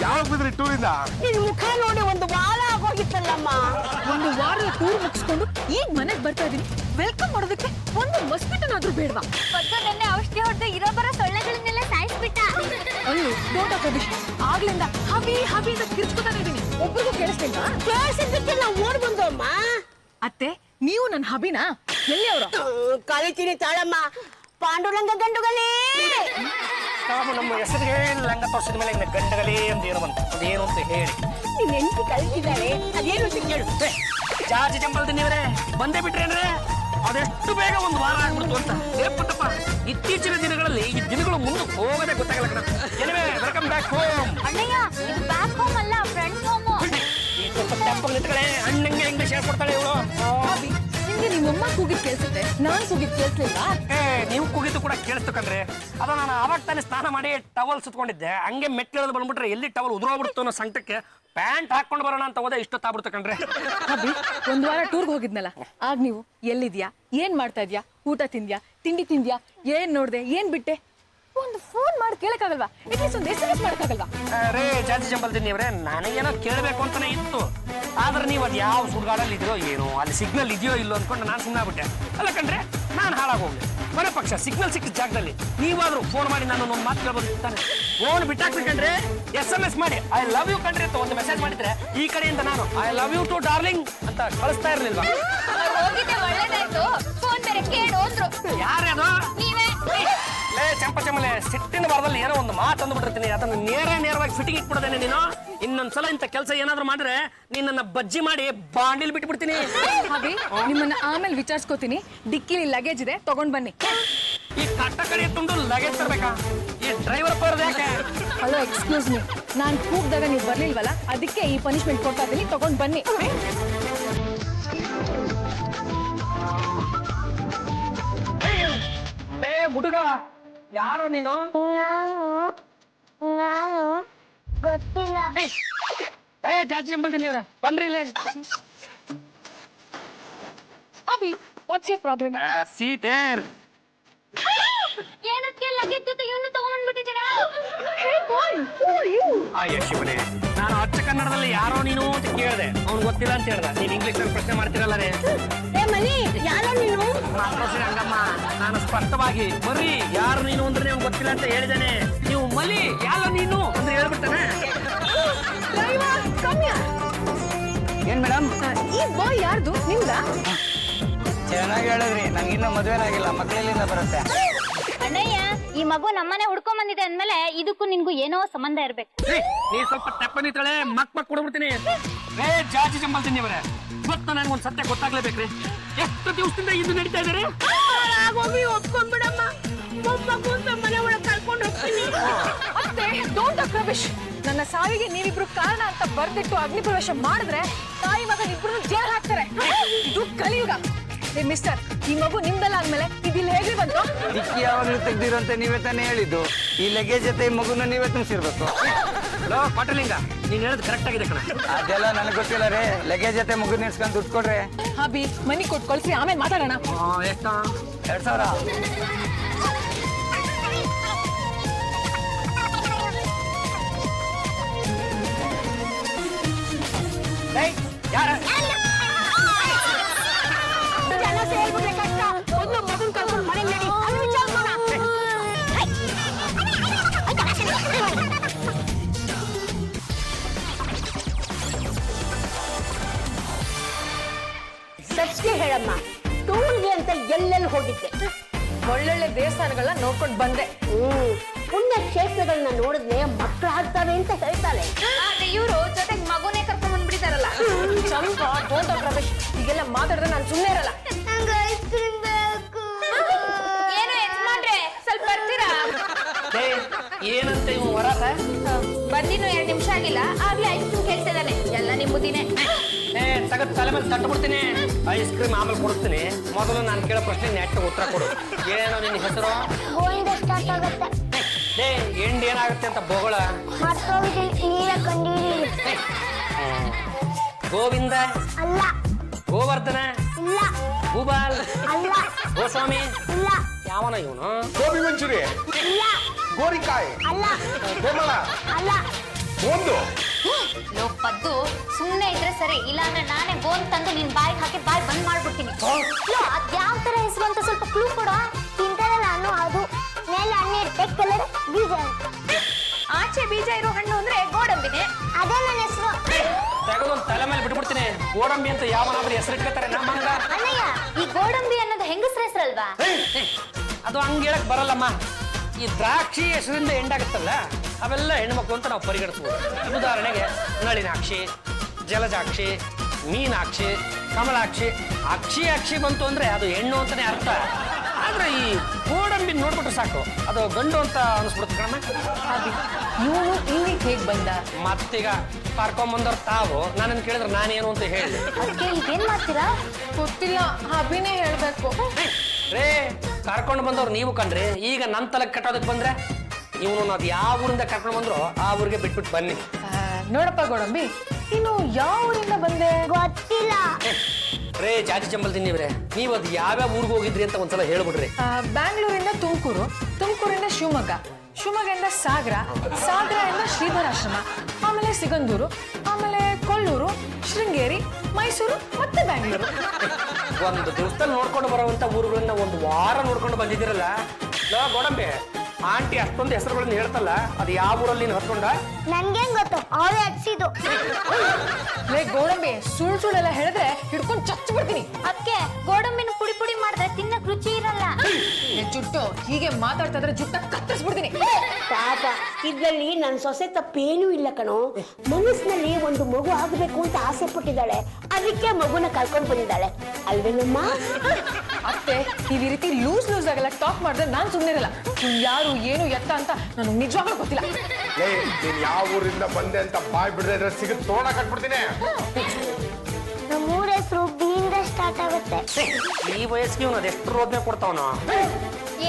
ಯಾವಾಗ ಬಿದ್ರಿ ಟೂರಿಂದ? ನಿನ್ ಮುಖ ನೋಡಿ ಒಂದು ವಾರ ಆಗೋಗಿತ್ತಲ್ಲಮ್ಮ. ಒಂದು ವಾರ ಟೂರ್ ಮುಗಿಸ್ಕೊಂಡು ಈಗ ಮನೆಗ್ ಬರ್ತಾ ಇದೀನಿ. ವೆಲ್ಕಮ್ ಮಾಡೋದಕ್ಕೆ ಒಂದು ಮಸ್ಕಿಟನಾದ್ರೂ ಬೇಡವಾ? ನೆನ್ನೆ ಔಷಧಿ ಹೊಡೆದು ಇರೋ ಬರೋ ಸೊಳ್ಳೆಗಳನ್ನೆಲ್ಲ ಸಾಯಿಸ್ಬಿಟ್ಟ. ಅಯ್ಯೋ ಡೋಂಟ್ ಅಕಬಿಶ್, ಆಗ್ಲಿಂದ ಹಬಿ ಹಬಿ ಅಂತ ಕಿರ್ಚ್ಕೊತಾನೆ ಇದೀನಿ. ಒಬ್ರಿಗೂ ಕೇಳಿಸ್ತಿಲ್ವಾ? ಕೇಳಿಸಿದ್ದಕ್ಕೆ ನಾವು ಓಡ್ ಬಂದು ಅಮ್ಮ. ಅತ್ತೆ, ನೀವು ನನ್ನ ಹಬಿನಾ? ಎಲ್ಲಿ ಅವ್ರ? ಕಲಿತೀನಿ ತಾಳಮ್ಮ. ಪಾಂಡುರಂಗ ಗಂಡುಗಲೇ. ನಾವು ನಮ್ಮ ಹೆಸರಿಗೆ ಲಂಗ ತೋರಿಸಿದ ಮೇಲೆ ಗಂಡಗಲೇ ಅಂತ ಏನು ಬಂತು, ಅದೇನು ಅಂತ ಹೇಳಿ. ನಿನ್ ಹೆಂಡತಿ ಕಲಿತಿದ್ದಾಳೆ, ಅದೇನು ಅಂತ ಕೇಳು. ಜಾಜಿ ಜಂಬಲ್ದಿ ನೀವರೇ ಬಂದೇ ಬಿಟ್ರೇನ್ರೆ? ಅದೆಷ್ಟು ಬೇಗ ಒಂದು ವಾರ ಆಗ್ಬಿಡ್ತು ಅಂತ ಏಪ್ಪತ್ತಪ್ಪ. ಇತ್ತೀಚಿನ ದಿನಗಳಲ್ಲಿ ಈ ದಿನಗಳು ಮುಂದೆ ಹೋಗೋದೇ ಗೊತ್ತಾಗಲ್ಲ ಕಣ. Anyway welcome back home. ಅಣ್ಣಯ್ಯ, ಇದು ಬ್ಯಾಕ್ ಹೋಮ್ ಅಲ್ಲ, ಫ್ರಂಟ್ ಹೋಮ್. ಈ ಸ್ವಲ್ಪ ಟೆಂಪಲ್ ನಿಂತ್ಕಡೆ ಅಣ್ಣಂಗೆ ಇಂಗ್ಲಿಷ್ ಹೇಳ್ಕೊಡ್ತಾಳೆ ಇವಳು. ನಿಮ್ಗೆ ನಿಮ್ಮಮ್ಮ ಕೂಗಿದ್ ಕೇಳಿಸುತ್ತೆ, ನಾನ್ ಕೂಗಿದ್ ಕೇಳಿಸ್ಲಿಲ್ವಾ? ನೀವು ಕೂಗಿದ್ದು ಕೂಡ ಕೇಳಿಸ್ತು ಕಣ್ರಿ. ಅದು ನಾನು ಆವಾಗ ತಾನೇ ಸ್ನಾನ ಮಾಡಿ ಟವಲ್ ಸುತ್ಕೊಂಡಿದ್ದೆ. ಹಂಗೆ ಮೆಟ್ಟಿಳಿದು ಬಂದ್ಬಿಟ್ರೆ ಎಲ್ಲಿ ಟವಲ್ ಉದುರೋಗ್ಬಿಡ್ತು ಅನ್ನೋ ಸಂಕಟಕ್ಕೆ ಪ್ಯಾಂಟ್ ಹಾಕೊಂಡು ಬರೋಣ ಅಂತ ಹೋದೆ. ಇಷ್ಟೊತ್ತಾಗ್ಬಿಡ್ತು ಕಣ್ರಿ. ಅಭಿ, ಒಂದ್ ವಾರ ಟೂರ್ಗೆ ಹೋಗಿದ್ನಲ್ಲ, ಆಗ ನೀವು ಎಲ್ಲಿದ್ಯಾ, ಏನ್ ಮಾಡ್ತಾ ಇದ್ಯಾ, ಊಟ ತಿಂದ್ಯಾ, ತಿಂಡಿ ತಿಂದ್ಯಾ, ಏನ್ ನೋಡ್ದೆ, ಏನ್ ಬಿಟ್ಟೆ, ಒಂದು ಫೋನ್ ಮಾಡಿ ಕೇಳಕ್ಕಾಗಲ್ವಾ? ಅಟ್ಲೀಸ್ಟ್ ಒಂದು SMS ಮಾಡಕ್ಕಾಗಲ್ವಾ? ರೇ ಜಾಜಿ ಜಂಬಲ್ದಿ ನೀವ್ರೆ, ನನಗೇನೋ ಕೇಳಬೇಕು ಅಂತಾನೆ ಇತ್ತು. ಆದ್ರೆ ನೀವು ಅದು ಯಾವ ಸುಡ್ಗಾಡಲ್ಲಿ ಇದೆಯೋ ಏನೋ, ಅಲ್ಲಿ ಸಿಗ್ನಲ್ ಇದೆಯೋ ಇಲ್ಲೋ ಅನ್ಕೊಂಡು ನಾನು ಸುಮ್ಮನೆ ಆಗ್ಬಿಟ್ಟೆ. ಅಲ್ಲ ಕಣ್ರೆ, ನಾನು ಹಾಳಾಗೋಗ್ಲಿ. ಬರೋ ಪಕ್ಷ ಸಿಗ್ನಲ್ ಸಿಕ್ಕ ಜಾಗದಲ್ಲಿ ನೀವಾದ್ರೂ ಫೋನ್ ಮಾಡಿ ನಾನು ಒಂದು ಮಾತು ಕೇಳ್ಬೋದು ತಾನೆ. ಫೋನ್ ಬಿಟ್ಟಾಕ್ಬೇಕಂಡ್ರೆ SMS ಮಾಡಿ ಐ ಲವ್ ಯು ಕಂಡ್ರಿ ಅಂತ ಒಂದು ಮೆಸೇಜ್ ಮಾಡಿದ್ರೆ ಈ ಕಡೆಯಿಂದ ನಾನು I love you too darling ಅಂತ ಕಳಿಸ್ತಾ ಇರ್ಲಿಲ್ವಾ? ಹೋಗಿದ್ದೆ ಒಳ್ಳೇದಾಯ್ತು. ಫೋನ್ ಬೇರೆ ಕೇಳು ಅಂದ್ರು. ಯಾರ್ಯಾರು? ನೀವೇ. ಚಂಪಚಮಲೆ ಸಿಟ್ಟಿನ ಬರದಲ್ಲಿ ಏನೋ ಒಂದು ಮಾತು ಅಂದ್ಬಿಟ್ಟಿರ್ತೀನಿ. ಅದನ್ನು ನೇರವಾಗಿ ಫಿಟ್ಟಿಂಗ್ ಇಟ್ಬಿಡ್ತೇನೆ. ನೀನು ಇನ್ನೊಂದ್ಸಲ ಇಂಥ ಕೆಲಸ ಏನಾದ್ರು ಮಾಡಿದ್ರೆ ನೀನನ್ನ ಬಜ್ಜಿ ಮಾಡಿ ಬಾಂಡಿಲ್ ಬಿಟ್ಬಿಡ್ತೀನಿ. ಅಭಿ, ನಿಮ್ಮನ್ನ ಆಮೇಲೆ ವಿಚಾರಿಸ್ಕೋತೀನಿ. ಡಿಕ್ಕಿಲಿ ಲಗೇಜ್ ಇದೆ, ತಗೊಂಡ್ ಬನ್ನಿ. ಈ ಕಟ್ಟ ಕಡೆ ತುಂಡು ಲಗೇಜ್ ತರ್ಬೇಕಾ? ಈ ಡ್ರೈವರ್ ಬರೋದು ಯಾಕೆ? ಹಲೋ, ಎಕ್ಸ್ಕ್ಯೂಸ್ ಮೀ, ನಾನ್ ಕೂಗ್ದಾಗ ನೀವು ಬರ್ಲಿಲ್ವಲ್ಲ, ಅದಕ್ಕೆ ಈ ಪನಿಷ್ಮೆಂಟ್ ಕೊಡ್ತಾ ಇದೀನಿ, ತಗೊಂಡ್ ಬನ್ನಿ. ಹುಡುಗ ಯಾರು ನೀನು? ಗೊತ್ತಿಲ್ಲ. ಜಾಸ್ತಿ ಬಂದಿನಿ ಬನ್ರಿ ಇಲ್ಲೇ. Abhi, what's your problem? ಸೀತೇರ್ ಏನಕ್ಕೆ ಲಗೇಜ್ ಜೊತೆ ಇವನು ತಗೊಂಡ್ಬಿಟ್ಟಿದ್ದೀರಾ? ಶಿವನೇ, ನಾನು ಅಚ್ಚ ಕನ್ನಡದಲ್ಲಿ ಯಾರೋ ನೀನು ಅಂತ ಕೇಳಿದೆ. ಅವ್ನು ಗೊತ್ತಿಲ್ಲ ಅಂತ ಹೇಳ್ದ. ನೀನ್ ಇಂಗ್ಲಿಷ್ ನಲ್ಲಿ ಪ್ರಶ್ನೆ ಮಾಡ್ತಿರಲ್ಲ ರೇ. ಮನಿ ಯಾರೋ ನೀನು? ಹಂಗಮ್ಮ, ನಾನು ಸ್ಪಷ್ಟವಾಗಿ ಬರ್ರಿ ಯಾರು ನೀನು ಅಂದ್ರೆ ಅವ್ನು ಗೊತ್ತಿಲ್ಲ ಅಂತ ಹೇಳಿದ್ದೇನೆ. ನೀವು ಮಲಿ ಯಾರೋ ನೀನು ಅಂದ್ರೆ ಹೇಳ್ಬಿಡ್ತಾನೆ. ಏನ್ ಮೇಡಮ್? ಈ ಬಾಯ್ ಯಾರ್ದು? ನಿಮ್ದ? ಚೆನ್ನಾಗಿ ಹೇಳಿದ್ರಿ. ನಂಗಿನ್ನೂ ಮದುವೆನಾಗಿಲ್ಲ, ಮಕ್ಕಳಿಂದ ಬರುತ್ತೆ. ಅಣ್ಣಯ್ಯ, ಈ ಮಗು ನಮ್ಮನೆ ಹುಡ್ಕೊಂಡ್ ಬಂದಿದೆ ಅಂದ್ಮೇಲೆ ಇದಕ್ಕೂ ನಿನ್ಗೂ ಏನೋ ಸಂಬಂಧ ಇರ್ಬೇಕು. ನೀ ಸ್ವಲ್ಪ ಟೆಪ್ಪ ನಿಂತಳೆ ಮಕ್ ಕೊಡ್ಬಿಡ್ತೀನಿ. ರೇ ಜಾಜಿ ಜಂಬಲ್ತೀನಿ ಅವರೇ, ಇವತ್ತು ನನಗೊಂದು ಸತ್ಯ ಗೊತ್ತಾಗ್ಲೇಬೇಕ್ರಿ. ಎಷ್ಟು ದಿವಸದಿಂದ ಇದು ನಡೀತಾ ಇದಾರೆ? ಆಗೋಗಿ ಒಪ್ಕೊಂಡ್ಬಿಡಮ್ಮ. ಮೊಮ್ಮಗು ಅಂತ ಮನೆ ಒಳಗೆ ಕರ್ಕೊಂಡು ಹೋಗ್ತೀನಿ. ಅತ್ತೆ, ಡೋಂಟ್ ಅಕ್ರಬಿಶ್. ನನ್ನ ಸಾವಿಗೆ ನೀವಿಬ್ರು ಕಾರಣ ಅಂತ ಬರ್ದಿಟ್ಟು ಅಗ್ನಿ ಪ್ರವೇಶ ಮಾಡಿದ್ರೆ ತಾಯಿ ಮಗನ ಇಬ್ರು ಜೈಲ್ ಹಾಕ್ತಾರೆ. ಇದು ಕಲಿಯುಗ. ಏ ಮಿಸ್ಟರ್, ಈ ಮಗು ನಿಮ್ದಲ್ಲ ಅಂದ್ಮೇಲೆ ಇದಿಲ್ಲಿ ಹೇಗೆ ಬಂತು? ಡಿಕ್ಕಿ ಯಾವಾಗಲೂ ತೆಗ್ದಿರಂತೆ ನೀವೇ ತಾನೇ ಹೇಳಿದ್ದು. ಈ ಲಗೇಜ್ ಜೊತೆ ಈ ಮಗುನ ನೀವೇ ತುಂಬಿಸಿರ್ಬೇಕು. ಹಲೋ ಪಾಟಲಿಂಗ, ನೀನ್ ಹೇಳೋದು ಕರೆಕ್ಟ್ ಆಗಿದೆ ಕಣ. ಅದೆಲ್ಲ ನನಗೆ ಗೊತ್ತಿಲ್ಲ ರೀ. ಲಗೇಜ್ ಜೊತೆ ಮಗು ನಿಲ್ಸ್ಕೊಂಡು ದುಡ್ಡು ಕೊಡ್ರಿ. ಹಾಬಿ, ಮನಿ ಕೊಟ್ಟು ಕಳ್ಸಿ, ಆಮೇಲೆ ಮಾತಾಡೋಣ. ಎಷ್ಟಾ? 2000. ಯಾರ ಜನ ಸೇರ್ಬಿಟ್ರೆ ಕಷ್ಟ. ಒಂದು ಮಗನ್ ಕರ್ಕೊಂಡು ಮನೆ ನಡಿ, ಅಲ್ಲಿ ವಿಚಾರ ಮಾಡ. ಸಚ್ಗೆ ಹೇಳಮ್ಮ, ಟೂರ್ಗೆ ಅಂತ ಎಲ್ಲೆಲ್ಲಿ ಹೋಗಿದ್ದೆ? ಒಳ್ಳೊಳ್ಳೆ ದೇವಸ್ಥಾನಗಳನ್ನ ನೋಡ್ಕೊಂಡು ಬಂದೆ. ಪುಣ್ಯ ಕ್ಷೇತ್ರಗಳನ್ನ ನೋಡಿದ್ರೆ ಮಕ್ಕಳು ಆಗ್ತವೆ ಅಂತ ಹೇಳ್ತಾಳೆ. ಆದ್ರೆ ಇವ್ರು ಜೊತೆಗೆ ಮಗುನೇ ಕರ್ಕೊಂಡ್ ಬಂದ್ಬಿಟ್ಟಿದಾರಲ್ಲ. ಚಂಪ, ಡೋಂಟ್ ಅಕ್ರಬಿಶ್. ಈಗೆಲ್ಲ ಮಾತಾಡಿದ್ರೆ ನಾನು ಸುಮ್ಮನೆ ಇರಲ್ಲ. ಏನು ಯಜಮಾನ್ರೆ, ಸ್ವಲ್ಪ ಬರ್ತೀರಾ? ಏನಂತ ಇವ್ ವರಾತ? ಬಂದಿನ್ನು 2 ನಿಮಿಷ ಆಗಿಲ್ಲ, ಆಗ್ಲೇ ಐಸ್ ಕ್ರೀಮ್ ಕೇಳ್ತಾ ಇದ್ದಾನೆ. ಎಲ್ಲ ನಿಮ್ಮದಿನೇ. ತಗದ್ ತಲೆ ಮೇಲೆ ತಟ್ಟಬಿಡ್ತೀನಿ. ಐಸ್ ಕ್ರೀಮ್ ಆಮೇಲೆ ಕೊಡ್ತೀನಿ. ಮೊದಲು ನಾನು ಕೇಳೋ ಪ್ರಶ್ನೆ ನೆಟ್ಟು ಉತ್ತರ ಕೊಡು. ಏನೋ ನಿನ್ನ ಹೆಸರು? ಗೋವಿಂದ ಸ್ಟಾರ್ಟ್ ಆಗುತ್ತೆ. ಎಂಡ್ ಏನಾಗುತ್ತೆ ಅಂತ ಬೋಗಳ. ಗೋವಿಂದ ಅಲ್ಲ. ಗೋವರ್ಧನ ಇಲ್ಲ. ಭೂಪಾಲ್ ಅಲ್ಲ. ಗೋಸ್ವಾಮಿ ಇಲ್ಲ. ಯಾವನ ಇವನು? ಗೋಬಿ ಮಂಚೂರಿ, ಇಲ್ಲ. ಗೋರಿಕಾಯಿ, ಅಲ್ಲ. ಗೋಮಳ, ಅಲ್ಲ. ಒಂದು ಪದ್ದು ಸುಮ್ನೆ ಇದ್ರೆ ಸರಿ, ಇಲ್ಲಾಂದ್ರೆ ನಾನೇ ಬೋನ್ ತಂದು ನಿನ್ ಬಾಯಿಗೆ ಹಾಕಿ ಬಾಯಿ ಬಂದ್ ಮಾಡ್ಬಿಡ್ತೀನಿ. ಅದ್ಯಾವ ತರ ಹೆಸರು ಅಂತ ಸ್ವಲ್ಪ ಕ್ಲೂ ಕೊಡ. ತಿಂತಾರೆ ನಾನು, ಅದು ಮೇಲೆ ಹಣ್ಣು ಇರುತ್ತೆ, ಕಲರ್ ಬೀಜ. ಆಚೆ ಬೀಜ ಇರೋ ಹಣ್ಣು ಅಂದ್ರೆ ಗೋಡಂಬಿನೇ. ಅದೇ ನನ್ನ ಹೆಸರು. ತೆಗೆದೊಂದು ತಲೆ ಮೇಲೆ ಬಿಟ್ಬಿಡ್ತೀನಿ. ಗೋಡಂಬಿ ಅಂತ ಯಾವನಾದ್ರೂ ಹೆಸರಿಟ್ಕೋತಾರೆ ನಮ್ಮ ಹಂಗ. ಅಣ್ಣಯ್ಯ, ಈ ಗೋಡಂಬಿ ಅನ್ನೋದು ಹೆಂಗಸ್ರ ಹೆಸರಲ್ವಾ? ಅದು ಹಂಗೆ ಹೇಳಕ್ ಬರಲ್ಲಮ್ಮ. ಈ ದ್ರಾಕ್ಷಿ ಹೆಸರಿಂದ ಎಂಡಾಗುತ್ತಲ್ಲ, ಅವೆಲ್ಲ ಹೆಣ್ಮಕ್ಳು ಅಂತ ನಾವು ಪರಿಗಣಿಸ್ಬೋದು. ಉದಾಹರಣೆಗೆ ನಳಿನಾಕ್ಷಿ, ಜಲಜಾಕ್ಷಿ, ಮೀನಾಕ್ಷಿ, ಕಮಲಾಕ್ಷಿ. ಅಕ್ಷಿ ಬಂತು ಅಂದ್ರೆ ಅದು ಹೆಣ್ಣು ಅಂತಾನೆ ಅರ್ಥ. ಆದ್ರೆ ಈ ಗೋಡಂಬಿ ನೋಡ್ಬಿಟ್ರೆ ಸಾಕು, ಅದು ಗಂಡು ಅಂತ ಅನಿಸ್ಬಿಡುತ್ತೆ ಕಣಮ್ಮ. ಇವನು ಇಲ್ಲಿಗೆ ಹೇಗ್ ಬಂದ? ಮತ್ತೀಗ ಕರ್ಕೊಂಬಂದವ್ರು ತಾವು ನನ್ನನ್ನು ಕೇಳಿದ್ರೆ ನಾನೇನು ಅಂತ ಹೇಳಿ. ಅದಕ್ಕೆ ಈಗೇನ್ ಮಾಡ್ತೀರಾ? ಗೊತ್ತಿಲ್ಲ, ಅಭಿನೇ ಹೇಳ್ಬೇಕು. ರೇ, ಕರ್ಕೊಂಡು ಬಂದವ್ರು ನೀವು ಕಣ್ರಿ. ಈಗ ನನ್ನ ತಲೆಗೆ ಕಟ್ಟೋದಕ್ಕೆ ಬಂದ್ರೆ ಇವನು ಅದು ಯಾವ ಊರಿಂದ ಕರ್ಕೊಂಡು ಬಂದ್ರು ಆ ಊರಿಗೆ ಬಿಟ್ಬಿಟ್ಟು ಬನ್ನಿ. ನೋಡಪ್ಪ ಗೋಡಂಬಿ, ಇನ್ನು ಯಾವ ಊರಿಂದ ಬಂದೆ? ಗೊತ್ತಿಲ್ಲ. ರೇ ಜಾತಿ ಚಂಬಲ್ತೀನಿ ನೀವ್ರೆ, ನೀವು ಅದು ಯಾವ್ಯಾವ ಊರಿಗೆ ಹೋಗಿದ್ರಿ ಅಂತ ಒಂದ್ಸಲ ಹೇಳ್ಬಿಡ್ರಿ. ಬ್ಯಾಂಗ್ಳೂರಿಂದ ತುಮಕೂರು, ತುಮಕೂರಿಂದ ಶಿವಮೊಗ್ಗ, ಶಿವಮೊಗ್ಗದಿಂದ ಸಾಗರ, ಸಾಗರದಿಂದ ಶ್ರೀಧರಾಶ್ರಮ, ಆಮೇಲೆ ಸಿಗಂದೂರು, ಆಮೇಲೆ ಕೊಲ್ಲೂರು, ಶೃಂಗೇರಿ, ಮೈಸೂರು, ಮತ್ತೆ ಬ್ಯಾಂಗ್ಳೂರು. ಒಂದು ದಿವಸದಲ್ಲಿ ನೋಡ್ಕೊಂಡು ಬರುವಂತ ಊರುಗಳನ್ನ ಒಂದು ವಾರ ನೋಡ್ಕೊಂಡು ಬಂದಿದ್ದೀರಲ್ಲ. ಗೋಡಂಬಿ ಆಂಟಿ ಅಷ್ಟೊಂದು ಹೆಸರುಗಳನ್ನ ಹೇಳ್ತಲ್ಲ, ಅದು ಯಾವ ಊರಲ್ಲಿ ನೀನು ಹತ್ಕೊಂಡ? ನನ್ಗೇನ್ ಗೊತ್ತು, ಅವರೇ ಹಚ್ಚಿದ್ದು. ಲೇ ಗೋಡಂಬಿ, ಸುಳ್ಳೆಲ್ಲ ಹೇಳಿದ್ರೆ ಹಿಡ್ಕೊಂಡು ಚಚ್ಚು ಬಿಡ್ತೀನಿ. ಅದಕ್ಕೆ ಗೋಡಂಬಿನ ಪುಡಿ ಪುಡಿ ಮಾಡಿದ್ರೆ ತಿನ್ನಕ್ ರುಚಿ ಇರಲ್ಲ. ಜುಟ್ಟು ಹೀಗೆ ಮಾತಾಡ್ತಾ ಇದ್ರೆ ಜುಟ್ಟ ಕತ್ತರಿಸ್ಬಿಡ್ತೀನಿ. ಪಾಪ, ಇದ್ರಲ್ಲಿ ನನ್ನ ಸೊಸೆ ತಪ್ಪೇನೂ ಇಲ್ಲ ಕಣೋ. ಮನಸ್ಸಿನಲ್ಲಿ ಒಂದು ಮಗು ಆಗ್ಬೇಕು ಅಂತ ಆಸೆ ಪಟ್ಟಿದ್ದಾಳೆ, ಅದಕ್ಕೆ ಮಗುನ ಕರ್ಕೊಂಡು ಬಂದಿದ್ದಾಳೆ ಅಲ್ವೇನಮ್ಮ? ಅತ್ತೆ, ನೀವು ಈ ರೀತಿ ಲೂಸ್ ಆಗೆಲ್ಲ ಟಾಕ್ ಮಾಡಿದ್ರೆ ನಾನು ಸುಮ್ಮನೆ ಇರಲ್ಲ. ಯಾರು ಏನು ಎತ್ತ ಅಂತ ನನಗೆ ನಿಜವಾಗ್ಲೂ ಗೊತ್ತಿಲ್ಲ. ನೀನ್ ಯಾವ ಊರಿಂದ ಬಂದೆ ಅಂತ ಬಾಯ್ ಬಿಡದೆ ಸಿಗುತ್ತೆ, ತೋಡ ಕಟ್ಬಿಡ್ತೀನಿ. ನಮ್ಮೂರ ಹೆಸರು ಬೀಂದ ಸ್ಟಾರ್ಟ್ ಆಗುತ್ತೆ. ಈ ವಯಸ್ಸಿಗೆ ಇವನು ಅದೆಷ್ಟು ರೋದನೆ ಕೊಡ್ತಾವನು.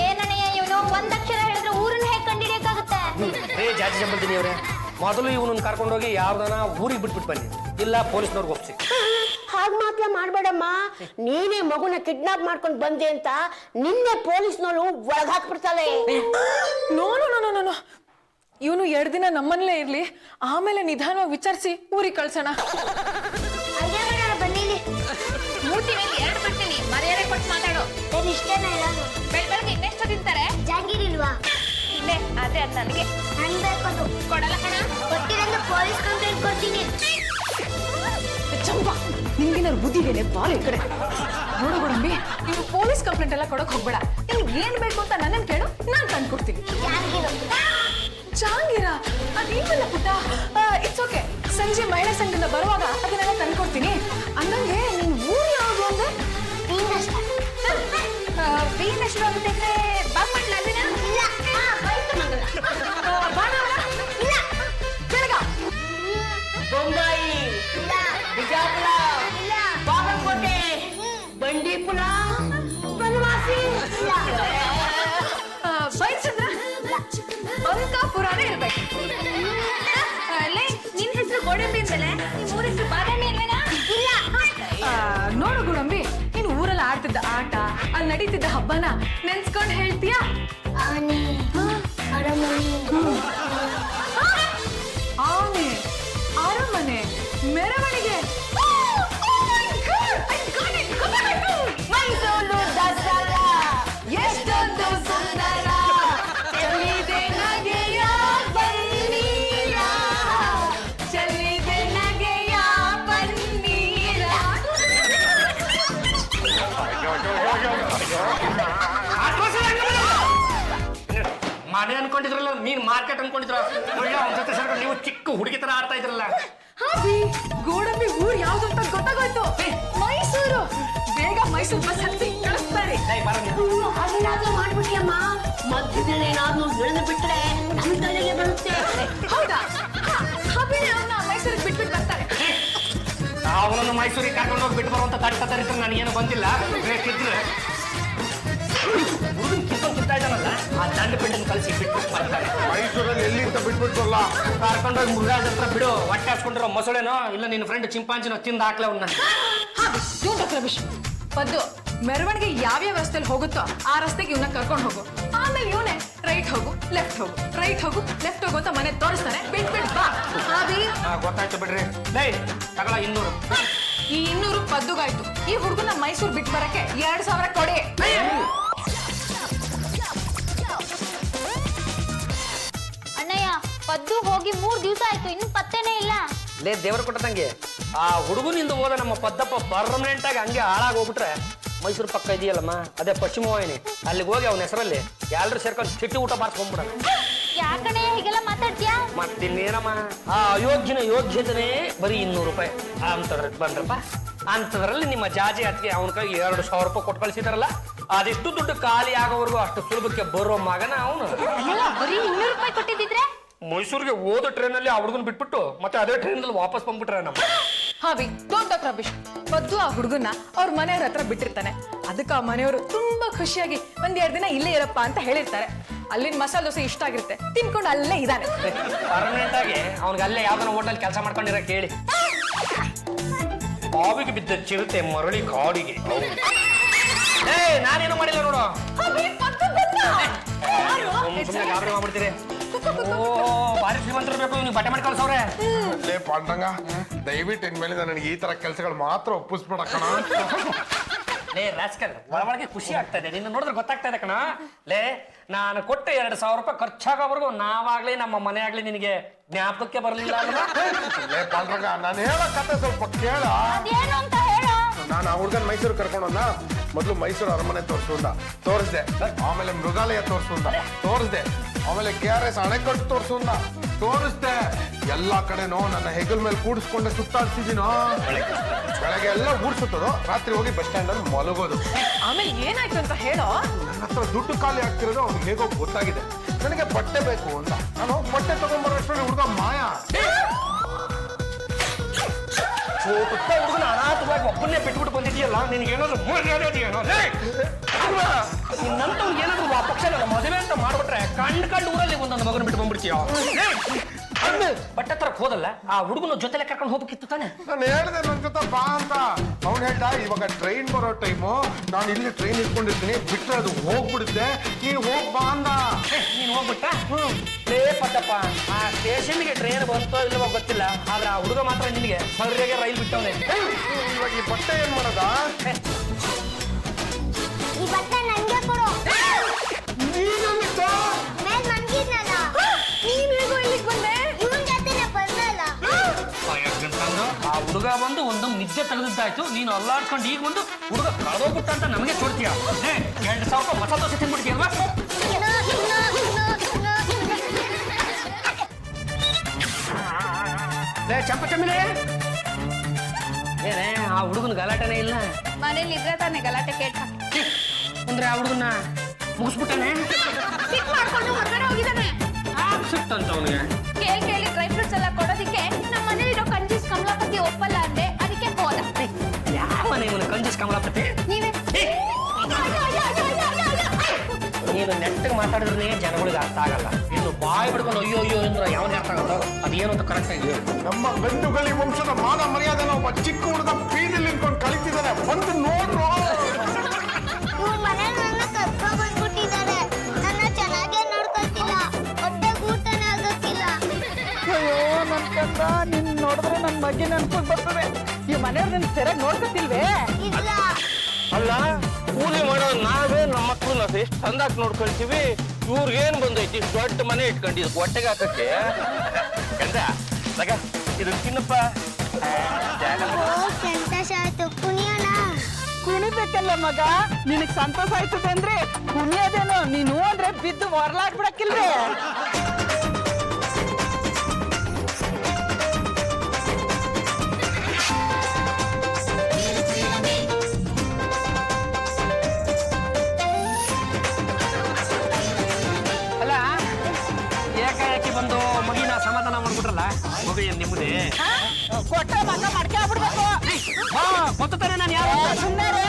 ಏನಣ್ಣಯ್ಯ ಇವನು, ಒಂದಕ್ಷರ ಹೇಳಿದ್ರೆ ಊರನ್ನ ಹೇಗೆ ಕಂಡಿಡಿಯಕ್ಕಾಗುತ್ತೆ? ರೇ ಜಾತಿ ಚಂಬಲ್ತೀನಿ ಅವ್ರೆ, ಮೊದಲು ಇವನನ್ನ ಕರ್ಕೊಂಡೋಗಿ ಯಾವ್ದಾನ ಊರಿಗೆ ಬಿಟ್ಬಿಟ್ಟು ಬನ್ನಿ, ಇಲ್ಲ ಪೊಲೀಸ್ನವ್ರಿಗೆ ಒಪ್ಸಿ. ಹಾಗೆ ಮಾತ್ರ ಮಾಡ್ಬೇಡಮ್ಮ. ನೀನೇ ಮಗುನ ಕಿಡ್ನಾಪ್ ಮಾಡ್ಕೊಂಡು ಬಂದೆ ಅಂತ ನಿನ್ನೆ ಪೊಲೀಸ್ನವರು ಒಳಗ್ ಹಾಕ್ಬಿಡ್ತಾಳೆ. No no no no no, ಇವನು 2 ದಿನ ನಮ್ಮಲ್ಲೇ ಇರ್ಲಿ, ಆಮೇಲೆ ನಿಧಾನವಾಗಿ ವಿಚಾರಿಸಿ ಊರಿಗೆ ಕಳ್ಸೋಣ. ಬನ್ನಿಲಿ, ಮೂರ್ತಿ ಮೇಲೆ 2 ಬಿಡ್ತೀನಿ, ಮರ್ಯಾದೆ ಕೊಟ್ಟು ಮಾತಾಡೋ. ಇಷ್ಟೇನ ಹೇಳೋದು? ಬೆಳಗ್ಗೆ ಇನ್ನೆಷ್ಟು ತಿಂತಾರೆ? ಜಾಂಗೀರ್ ಇಲ್ವಾ? ಇಲ್ಲೇ ಅದೇ ಅದು ನನಗೆ ನಂಗ್ ಬೇಕದು. ಕೊಡಲ್ಲ ಕಣ. ಗೊತ್ತಿರಂದ್ರೆ ಪೊಲೀಸ್ ಕಂಪ್ಲೇಂಟ್ ಕೊಡ್ತೀನಿ. ಚಂಪಾ, ನಿಮ್ಗೇನಾದ್ರು ಬುದ್ಧಿ ಇದೆಯೇ? ಬಾಲ್ ಈ ಕಡೆ ನೋಡು ಗೋಡಂಬಿ, ನೀವು ಪೊಲೀಸ್ ಕಂಪ್ಲೇಂಟ್ ಎಲ್ಲ ಕೊಡಕ್ ಹೋಗ್ಬೇಡ. ನಿಮ್ಗೆ ಏನ್ ಬೇಕು ಅಂತ ನನ್ನನ್ನು ಕೇಳು, ನಾನು ತಂದ್ಕೊಡ್ತೀನಿ. ಜಾಂಗೀರು. ಜಾಂಗೀರ ಅದೇನಲ್ಲ ಪುಟ್ಟ, ಇಟ್ಸ್ ಓಕೆ. ಸಂಜೆ ಮಹಿಳಾ ಸಂಘದಿಂದ ಬರುವಾಗ ಅದನ್ನೆಲ್ಲ ತಂದ್ಕೊಡ್ತೀನಿ. ಅಂದಂಗೆ ನಿನ್ ಊರು ಯಾವುದು ಅಂದ್ರೆ? ಬೀನ ಶುರು ಆಗುತ್ತೆ ಅಂದ್ರೆ ಬಾಗ್ಮಟ್ಲ ಅಲ್ಲಿನ? ಇಲ್ಲ, ಬೈಕಮಂಗಲ. ಬಾಣಾವರ? ಇಲ್ಲ, ಬೆಳಗ. ಬೊಂಬಾಯಿ, ಇಲ್ಲ, ಬಿಜಾಪುರ, ಇಲ್ಲ, ಬಾಗಲಕೋಟೆ, ಬಂಡೀಪುರ, ಬನವಾಸಿ. ಬೈಚಂದ್ರ? ಅಂಕಾಪುರನೇ ಇರ್ಬೇಕು. ನಿನ್ ಹೆಸರು ಗೋಡಂಬಿ ಅಂದಲೆ ನಿಮ್ ಊರ ಹೆಸರು ಬಾದಾಮಿ ಅಲ್ವೇನಾ? ಇಲ್ಲ. ನೋಡು ಗೋಡಂಬಿ, ನೀನು ಊರಲ್ಲಿ ಆಡ್ತಿದ್ದ ಆಟ, ಅಲ್ಲಿ ನಡೀತಿದ್ದ ಹಬ್ಬನ ನೆನ್ಸ್ಕೊಂಡು ಹೇಳ್ತೀಯಾ? ಆನೆ, ಅರಮನೆ, ಆನೆ, ಅರಮನೆ, ಮೆರವಣಿಗೆ. ಮೈಸೂರು ದಸರಾ ಎಷ್ಟೊಂದು ಸುಂದರ, ಚೆಲ್ಲಿದೆ ನಗೆಯ ಪನ್ನೀರ, ಚೆಲ್ಲಿದೆ ನಗೆಯ ಪನ್ನೀರ. ಮನೆ ಅನ್ಕೊಂಡಿದ್ರಲ್ಲ, ಮೀನ್ ಮಾರ್ಕೆಟ್ ಅನ್ಕೊಂಡಿದ್ರ. ಒಳ್ಳೆ ಅವ್ನ ಜೊತೆ ಸೇರ್ಕೊಂಡು ನೀವು ಚಿಕ್ಕ ಹುಡುಗಿ ತರ ಆಡ್ತಾ ಇದ್ರಲ್ಲ. ಹಾಬಿ, ಗೋಡಂಬಿ ಊರ್ ಯಾವ್ದು ಅಂತ ಗೊತ್ತಾಗೋಯ್ತು. ಮೈಸೂರು. ಬೇಗ ಮೈಸೂರು ಬಸ್ ಹತ್ತಿ ಕಳಿಸ್ತಾರೆ. ಅದನ್ನಾದ್ರೂ ಮಾಡ್ಬಿಟ್ಟಿಯಮ್ಮ. ಮಧ್ಯದಲ್ಲಿ ಏನಾದ್ರೂ ಇಳಿದು ಬಿಟ್ರೆ ನನ್ನ ತಲೆಗೆ ಬರುತ್ತೆ. ಹೌದಾ? ಹಾಬಿನೇ ಅವನ್ನ ಮೈಸೂರಿಗೆ ಬಿಟ್ಬಿಟ್ಟು ಬರ್ತಾರೆ. ಅವನನ್ನು ಮೈಸೂರಿಗೆ ಕರ್ಕೊಂಡು ಹೋಗಿ ಬಿಟ್ಟು ಬರುವಂತ ತಡ್ಕ ತರಿತ್ರ ನನಗೇನು ಬಂದಿಲ್ಲ. ಬೇಕಿದ್ರೆ ಹುಡುಗನ್ ಕಿತ್ತಾ ಇದ್ದಾನಲ್ಲ, ಆ ದಂಡ ಪಿಂಡನ್ ಕಳಿಸಿ ಬಿಟ್ಬಿಟ್ಟು ಬರ್ತಾರೆ. ಮೈಸೂರಲ್ಲಿ ಎಲ್ಲಿ ಅಂತ ಬಿಟ್ಬಿಟ್ರಲ್ಲ, ಕರ್ಕೊಂಡೋಗಿ ಮುರುಘರಾಜ್ ಹತ್ರ ಬಿಡು. ಹೊಟ್ಟೆ ಹಾಸ್ಕೊಂಡಿರೋ ಮೊಸಳೆನೋ ಇಲ್ಲ ನಿನ್ನ ಫ್ರೆಂಡ್ ಚಿಂಪಾಂಜಿನೋ ತಿಂದು ಹಾಕ್ಲೆ ಅವ್ನ. ಪದ್ದು, ಮೆರವಣಿಗೆ ಯಾವ್ಯಾವ ರಸ್ತೆಯಲ್ಲಿ ಹೋಗುತ್ತೋ ಆ ರಸ್ತೆಗೆ ಇವನ್ನ ಕರ್ಕೊಂಡು ಹೋಗು. ಆ ಆಮೇಲೆ ಇವನೇ ರೈಟ್ ಹೋಗು ಲೆಫ್ಟ್ ಹೋಗು ರೈಟ್ ಹೋಗು ಲೆಫ್ಟ್ ಹೋಗು ಅಂತ ಮನೆ ತೋರಿಸ್ತಾನೆ ಬಿಟ್ ಬಾ ಹಾವಿ. ಗೊತ್ತಾಯ್ತು ಬಿಡ್ರಿ ಲೇ ತಗೊಳ 200. ಈ 200 ಪದ್ದುಗಾಯ್ತು. ಈ ಹುಡುಗನ ಮೈಸೂರು ಬಿಟ್ಟು ಬರಕ್ಕೆ 2000 ಕೊಡಿ. ಅಣ್ಣಯ್ಯ ಪದ್ದು ಹೋಗಿ 3 ದಿವಸ ಆಯ್ತು, ಇನ್ನು ಪತ್ತೆನೇ ಇಲ್ಲ. ಲೇ ದೇವ್ರ ಕೊಟ್ಟದಂಗೆ ಆ ಹುಡುಗನಿಂದ ಹೋದ ನಮ್ಮ ಪದ್ದಪ್ಪ ಪರ್ಮನೆಂಟ್ ಆಗಿ ಹಂಗೆ ಹಾಳಾಗಿ ಹೋಗ್ಬಿಟ್ರೆ ಮೈಸೂರು ಪಕ್ಕ ಇದೆಯಲ್ಲಮ್ಮ ಅದೇ ಪಶ್ಚಿಮ ವಾಹಿನಿ, ಅಲ್ಲಿಗೆ ಹೋಗಿ ಅವನ ಹೆಸರಲ್ಲಿ ಎಲ್ಲರೂ ಸೇರ್ಕೊಂಡು ಚಿಟ್ಟಿ ಊಟ ಬಾರಿಸ್ಕೊಂಡ್ಬಿಡ. ಯಾಕಣ್ಣಯ್ಯ ಹೀಗೆಲ್ಲ ಮಾತಾಡ್ತೀಯಾ? ಮತ್ತಿನ್ನೇನಮ್ಮ ಆ ಅಯೋಗ್ಯನ ಯೋಗ್ಯತೆನೇ ಬರೀ 200 ರೂಪಾಯಿ ಅಂತದ್ರಲ್ಲಿ ಬಂದ್ರಪ್ಪ. ಅಂತದ್ರಲ್ಲಿ ನಿಮ್ಮ ಜಾಜಿ ಅದಕ್ಕೆ ಅವನ ಕೈ 2,000 ರೂಪಾಯಿ ಕೊಟ್ಟು ಕಳಿಸಿದಾರಲ್ಲ, ಅದೆಷ್ಟು ದುಡ್ಡು ಖಾಲಿ ಆಗೋವರೆಗೂ ಅಷ್ಟು ಸುಲಭಕ್ಕೆ ಬರೋ ಮಗನ ಅವನು. ಅಲ್ಲ ಬರೀ 200 ರೂಪಾಯಿ ಕೊಟ್ಟಿದ್ದಿದ್ರೆ ಮೈಸೂರಿಗೆ ಹೋದ ಟ್ರೈನಲ್ಲಿ ಆ ಹುಡುಗನ ಬಿಟ್ಬಿಟ್ಟು ಮತ್ತೆ ಅದೇ ಟ್ರೈನಲ್ಲಿ ವಾಪಸ್ ಬಂದ್ಬಿಟ್ರೆ ನಮ್ಮ ಹಾವಿ ಡೋಂಟ್ ಟಾಕ್ ರಬಿಶ್. ಪದ್ದು ಆ ಹುಡುಗನ್ನ ಅವ್ರ ಮನೆಯವ್ರ ಹತ್ರ ಬಿಟ್ಟಿರ್ತಾನೆ. ಅದಕ್ಕೆ ಆ ಮನೆಯವರು ತುಂಬಾ ಖುಷಿಯಾಗಿ 1-2 ದಿನ ಇಲ್ಲೇ ಇರಪ್ಪ ಅಂತ ಹೇಳಿರ್ತಾರೆ. ಅಲ್ಲಿನ ಮಸಾಲೆ ದೋಸೆ ಇಷ್ಟ ಆಗಿರುತ್ತೆ, ತಿನ್ಕೊಂಡು ಅಲ್ಲೇ ಇದ್ದಾನೆ. ಪರ್ಮನೆಂಟ್ ಆಗಿ ಅವ್ನಿಗೆ ಅಲ್ಲೇ ಯಾವ್ದನ್ನ ಹೋಟೆಲ್ ಕೆಲಸ ಮಾಡ್ಕೊಂಡಿರ ಕೇಳಿ. ಬಾವಿಗೆ ಬಿದ್ದ ಚಿರತೆ ಮರಳಿ ಕಾಡಿಗೆ. ನಾನೇನು ಮಾಡಿಲ್ಲ ನೋಡು, ಸುಮ್ಮನೆ ಗಾಬರಿ ಮಾಡ್ಬಿಡ್ತೀರಿ. ಓ ಭಾರಿ ಶ್ರೀಮಂತರು ಬೇಕು ನೀವು ಬಟ್ಟೆ ಮಾಡಿ ಕಳ್ಸವ್ರೆ. ಲೇ ಪಾಂಡಂಗ ದಯವಿಟ್ಟು ಇನ್ಮೇಲಿಂದ ನನಗೆ ಈ ತರ ಕೆಲಸಗಳು ಮಾತ್ರ ಒಪ್ಪಿಸ್ಬೇಡ ಕಣ. ಲೇ ರಾಸ್ಕಲ್ ಒಳಗೆ ಖುಷಿ ಆಗ್ತಾ ಇದೆ, ನಿನ್ನ ನೋಡಿದ್ರೆ ಗೊತ್ತಾಗ್ತಾ ಇದೆ ಕಣ. ಲೇ ನಾನು ಕೊಟ್ಟ 2,000 ರೂಪಾಯಿ ಖರ್ಚಾಗೋವರೆಗೂ ನಾವಾಗ್ಲಿ ನಮ್ಮ ಮನೆ ಆಗ್ಲಿ ನಿನಗೆ ಜ್ಞಾಪಕಕ್ಕೆ ಬರಲಿಲ್ಲ ಅಲ್ವಾ? ಲೇ ಪಾಂಡಂಗ ನಾನು ಹೇಳೋ ಕತೆ ಸ್ವಲ್ಪ ಕೇಳ. ಅದೇನು ಅಂತ ಹೇಳು. ನಾನು ಆ ಹುಡ್ಗನ್ ಮೈಸೂರು ಕರ್ಕೊಂಡೋದ. ಮೊದಲು ಮೈಸೂರು ಅರಮನೆ ತೋರಿಸ್ದೆ, ಆಮೇಲೆ ಮೃಗಾಲಯ ತೋರಿಸ್ದೆ, ಆಮೇಲೆ KRS ಅಣೆಕಟ್ಟು ತೋರಿಸ್ದೆ. ಎಲ್ಲಾ ಕಡೆನೋ ನನ್ನ ಹೆಗಲ್ ಮೇಲೆ ಕೂಡಿಸ್ಕೊಂಡೆ ಸುತ್ತಾಡ್ಸಿದೀನೋ. ಬೆಳಗ್ಗೆ ಎಲ್ಲ ಊರ್ ಸುತ್ತೋದು, ರಾತ್ರಿ ಹೋಗಿ ಬಸ್ ಸ್ಟ್ಯಾಂಡ್ ಅಲ್ಲಿ ಮಲಗೋದು. ಆಮೇಲೆ ಏನಾಯ್ತು ಅಂತ ಹೇಳೋ. ನನ್ನ ಹತ್ರ ದುಡ್ಡು ಖಾಲಿ ಆಗ್ತಿರೋದು ಅವ್ನಿಗೆ ಹೇಗೋ ಗೊತ್ತಾಗಿದೆ. ನನಗೆ ಬಟ್ಟೆ ಬೇಕು ಅಂತ ನಾನು ಬಟ್ಟೆ ತಗೊಂಡ್ಬರೋಷ್ಟ್ರಲ್ಲಿ ಹುಡುಗ ಮಾಯ. ಹುಡುಗನ ಅನಾಥವಾಗಿ ಒಬ್ಬನ್ನೇ ಬಿಟ್ಬಿಟ್ಟು ಬಂದಿದೆಯಲ್ಲ, ನಿನ್ಗೆ ಏನಾದ್ರು ನಿನ್ನಂತ ಏನಾದ್ರು ಆ ಪಕ್ಷ ಮದುವೆ ಅಂತ ಮಾಡ್ಬಿಟ್ರೆ ಕಂಡು ಊರಲ್ಲಿ ಒಂದೊಂದು ಮಗನ ಬಿಟ್ಟು ಬಂದ್ಬಿಡ್ತೀಯ. ಬಟ್ಟೆ ತರಕ್ ಹೋದಲ್ಲ ಆ ಹುಡುಗನ ಜೊತೆಲೆ ಕರ್ಕೊಂಡು ಹೋಗ್ಬೇಕಿತ್ತು ತಾನೆ. ನಾನು ಹೇಳಿದೆ ನನ್ನ ಜೊತೆ ಬಾ ಅಂತ. ಅವ್ನು ಹೇಳ್ದ ಇವಾಗ ಟ್ರೈನ್ ಬರೋ ಟೈಮು, ನಾನು ಇಲ್ಲಿ ಟ್ರೈನ್ ಇಟ್ಕೊಂಡಿರ್ತೀನಿ, ಬಿಟ್ರೆ ಅದು ಹೋಗ್ಬಿಡುತ್ತೆ, ನೀನು ಹೋಗ್ ಬಾ ಅಂದ. ನೀನು ಹೋಗ್ಬಿಟ್ಟ ಲೇ ಪಟ್ಟಪ್ಪ, ಆ ಸ್ಟೇಷನ್ಗೆ ಟ್ರೈನ್ ಬಂತೋ ಇಲ್ಲವೋ ಗೊತ್ತಿಲ್ಲ, ಆದ್ರೆ ಆ ಹುಡುಗ ಮಾತ್ರ ನಿನಗೆ ಸರಿಯಾಗಿ ರೈಲ್ ಬಿಟ್ಟವನೆ. ಇವಾಗ ಈ ಬಟ್ಟೆ ಏನ್ ಮಾಡೋದ? ಈ ಬಟ್ಟೆ ನಂಗೆ ಕೊಡು. ನೀನು ಮೇಲ್ ಮನ್ಗಿದ್ನಲ್ಲ, ನೀನ್ ಹೇಗೋ ಇಲ್ಲಿಗೆ ಬಂದೆ? ಇವನ್ ಜೊತೆನೆ ಬಂದಲ್ಲ. ಆ ಹುಡುಗ ಬಂದು ಒಂದೊಂದು ನಿಜ ತೆಗೆದಿದ್ದಾಯ್ತು, ನೀನು ಅಲ್ಲಾಡ್ಕೊಂಡು ಈಗ ಬಂದು ಹುಡುಗ ಕಳೆದೋಗ್ಬಿಟ್ಟ ಅಂತ ನಮಗೆ ಕೊಡ್ತೀಯ. 2,000 ರೂಪಾಯಿ ಮಸಾಲೆ ದೋಸೆ ತಿನ್ಬಿಡ್ತೀಯಲ್ವಾ? ಚಂಪಚಮ್ಮಿಲೆ ಏನೇ ಆ ಹುಡುಗನ ಗಲಾಟೆನೇ ಇಲ್ಲ. ಮನೇಲಿ ಇದ್ರೆ ತಾನೆ ಗಲಾಟೆ ಕೇಟ. ಅಂದ್ರೆ ಆ ಹುಡುಗನ ಮುಗಿಸ್ಬಿಟ್ಟಾನೆ, ಸಿಕ್ ಮಾಡ್ಕೊಂಡು ಹೊರಗಡೆ ಹೋಗಿದ್ದಾನೆ. ಸಿಕ್ತಂತ ಅವನಿಗೆ. ಕೇಳಿ ಡ್ರೈ ಫ್ರೂಟ್ಸ್ ಎಲ್ಲ ಕೊಡೋದಿಕ್ಕೆ ನಮ್ಮ ಮನೇಲಿರೋ ಕಂಜೀಸ್ ಕಮಲಾಪತಿ ಒಪ್ಪಲ್ಲ ಅಂದೆ, ಅದಕ್ಕೆ ಹೋದ. ಯಾವ ಇವನು ಕಂಜೀಸ್ ಕಮಲಾಪತಿ? ನೀವೇ ನೀನು ನೆಟ್ಟಗೆ ಮಾತಾಡಿದ್ರೆ ಜನಗಳಿಗೆ ಅರ್ಥ ಆಗಲ್ಲ. ಇನ್ನು ಬಾಯಿ ಬಿಡ್ಕೊಂಡು ಅಯ್ಯೋ ಅಯ್ಯೋ ಅಂದ್ರೆ ಯಾವನೇ ಅರ್ಥ ಆಗಲ್ಲ. ಅದೇನು ಅಂತ ಕರೆಕ್ಟ್ ಆಗಿ ನಮ್ಮ ಗಂಡುಗಲಿ ವಂಶದ ಮಾನ ಮರ್ಯಾದೆನ ಒಬ್ಬ ಚಿಕ್ಕ ಹುಡುಗ ಬೀದಿಲಿ ನಿಂತ್ಕೊಂಡು ಕಳಿತಿದ್ದಾನೆ, ಬಂದು ನೋಡ್ರು. ಇವ್ರ ಮನೇಲಿ ನನ್ನ ಕರ್ಕೊಂಡ್ ಬಂದ್ಬಿಟ್ಟಿದ್ದಾರೆ. ನನ್ನ ಚೆನ್ನಾಗೇ ನೋಡ್ಕೊಳ್ತಿಲ್ಲ, ಹೊಟ್ಟೆ ಊಟನೇ ಆಗೋಕ್ಕಿಲ್ಲ. ಅಯ್ಯೋ ನನ್ ಕಂದ, ನಿನ್ ನೋಡಿದ್ರೆ ನನ್ ಬಗ್ಗೆ ನೆನ್ಪಕ್ ಬರ್ತದೆ. ಈ ಮನೆಯವ್ರು ನಿನ್ ಸರಿಯಾಗಿ ನೋಡ್ಕೊತಿಲ್ವೇ? ಇಲ್ಲ ಅಲ್ಲ ಕೂಲಿ ಮಾಡೋ ನಾವೇ ನಮ್ಮ ಮಕ್ಕಳನ್ನ ಎಷ್ಟು ಚಂದಾಗಿ ನೋಡ್ಕೊಳ್ತೀವಿ, ಇವ್ರಿಗೇನ್ ಬಂದೈತಿ ದೊಡ್ಡ ಮನೆ ಇಟ್ಕೊಂಡಿದ್ ಹೊಟ್ಟೆಗೆ ಹಾಕಕ್ಕೆ. ಕಂದ ತಗ ಇದು ತಿನ್ನಪ್ಪ. ಸಂತೋಷ ಆಯ್ತು, ಕುಣಿಯೋಣ. ಕುಣಿಬೇಕಲ್ಲ ಮಗ, ನಿನಗ್ ಸಂತೋಷ ಆಯ್ತದೆ ಅಂದ್ರೆ ಕುಣಿಯೋದೇನು, ನೀನು ಅಂದ್ರೆ ಬಿದ್ದು ಹೊರಲಾಗ್ಬಿಡಕ್ಕಿಲ್ವೇ? ಅಲ್ಲ ಏಕಾಏಕಿ ಬಂದು ಮಗಿನ ಸಮಾಧಾನ ಮಾಡ್ಬಿಟ್ರಲ್ಲ, ಮಗು ಏನ್ ನಿಮ್ಮದೇ? ಕೊಟ್ಟ ಮಗ ಮಡ್ಕೆ ಆಗ್ಬಿಡ್ಬೇಕು. ಗೊತ್ತಾನೆ ನಾನು ಯಾರು ಸುಮ್ಮನೆ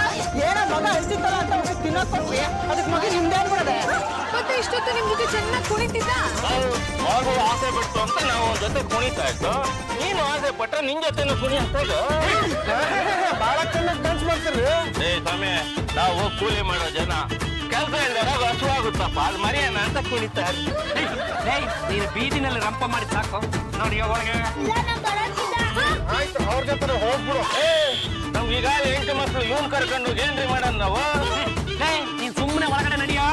ಏನೋ ಮಗ ಅಳ್ತಿತ್ತಲ್ಲ ಅಂತ ಅವ್ರಿಗೆ ತಿನ್ನೋಕ್ ಕೊಟ್ವಿ, ಅದಕ್ಕೆ ಮಗ ನಿಮ್ದೇ ಅನ್ಬಿಡದೆ. ಮತ್ತೆ ಇಷ್ಟೊತ್ತು ನಿಮ್ ಜೊತೆ ಚೆನ್ನಾಗಿ ಕುಣಿತಿದ್ದ. ಮಗು ಆಸೆ ಬಿಟ್ಟು ಅಂತ ನಾವು ಜೊತೆ ಕುಣಿತಾ ಇತ್ತು, ನೀನು ಆಸೆ ಪಟ್ರೆ ನಿನ್ ಜೊತೆನೂ ಕುಣಿ ಅಂತ ಬಹಳ ಚೆನ್ನಾಗಿ ಡಾನ್ಸ್ ಮಾಡ್ತೀರಿ? ಏ ಸ್ವಾಮಿ, ನಾವು ಕೂಲಿ ಮಾಡೋ ಜನ ಕೆಲಸ ಇಲ್ದಾಗ ಹಸುವಾಗುತ್ತಪ್ಪ ಅದು ಮರಿಯಣ್ಣ ಅಂತ ಕುಣಿತಾರೆ. ನೀನು ಬೀದಿನಲ್ಲಿ ರಂಪ ಮಾಡಿ ಸಾಕು ನೋಡಿ ಒಳಗೆ. ಆಯ್ತು, ಅವ್ರ ಜೊತೆ ಹೋಗ್ಬಿಡು. ನಮ್ಗೆ ಈಗಾಗಲೇ 8 ಮಕ್ಕಳು ಇವನ್ ಕರ್ಕೊಂಡು ಏನ್ರಿ ಮಾಡೋಣ ನಾವು? ನೀನ್ ಸುಮ್ಮನೆ ಒಳಗಡೆ ನಡಿಯೋ.